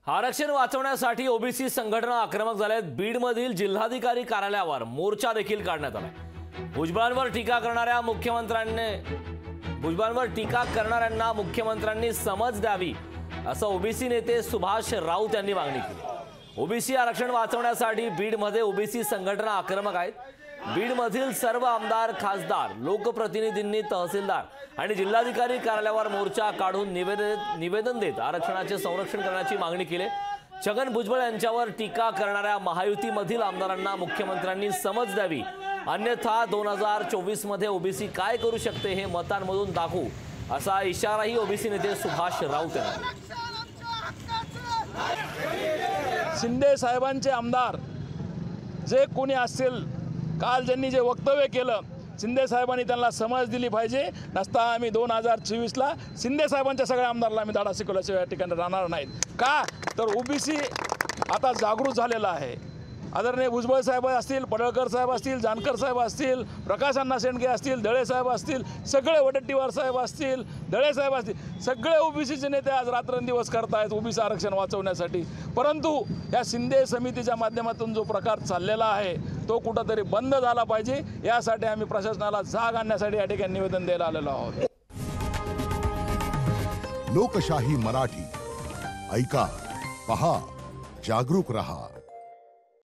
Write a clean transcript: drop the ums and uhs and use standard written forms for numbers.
आरक्षण वाचवण्यासाठी ओबीसी संघटना आक्रमक झाल्यात। बीडमधील जिल्हाधिकारी कार्यालयावर मोर्चा देखील काढण्यात आला। भुजबळांवर टीका करणाऱ्यांना मुख्यमंत्र्यांनी समज द्यावी असं ओबीसी नेते सुभाष राऊत यांनी मागणी केली। ओबीसी आरक्षण वाचवण्यासाठी बीडमध्ये ओबीसी संघटना आक्रमक आहेत। बीडमधील सर्व आमदार, खासदार, लोकप्रतिनिधींनी तहसीलदार आणि जिल्हाधिकारी कार्यालयावर मोर्चा काढून निवेदन देत आरक्षणाचे संरक्षण करण्याची मागणी केली। छगन भुजबळ यांच्यावर टीका करणाऱ्या महायुतीमधील आमदारांना मुख्यमंत्र्यांनी समज द्यावी, अन्यथा 2024 मध्ये ओबीसी काय करू शकते हे मतांमधून दाखवू असा इशाराही ओबीसी नेते सुभाष राऊत यांनी दिला। शिंदे साहेबांचे आमदार जे कोणी असतील, काल ज्यांनी जे वक्तव्य केलं, शिंदे साहेबांनी त्यांना समज दिली पाहिजे। नसता आम्ही 2024ला शिंदे साहेबांच्या सगळ्या आमदारांना आम्ही धडा शिकवल्याशिवाय या ठिकाणी राहणार नाहीत। का तर ओबीसी आता जागृत झालेला आहे। आदरणीय भुजबळ साहेब असतील, पडळकर साहेब असतील, जानकर साहेब असतील, प्रकाश अण्णा शेंडगे असतील, दळे साहेब असतील, सगळे वडेट्टीवार साहेब असतील, दळे साहेब असतील, सगळे ओबीसीचे नेते आज रात्रंदिवस करतायत ओबीसी आरक्षण वाचवण्यासाठी। परंतु या शिंदे समितीच्या माध्यमातून जो प्रकार चाललेला आहे तो कुठंतरी बंद झाला पाहिजे। यासाठी आम्ही प्रशासनाला जाग आणण्यासाठी या ठिकाणी निवेदन द्यायला आलेलो आहोत। लोकशाही मराठी ऐका, पहा, जागरूक रहा।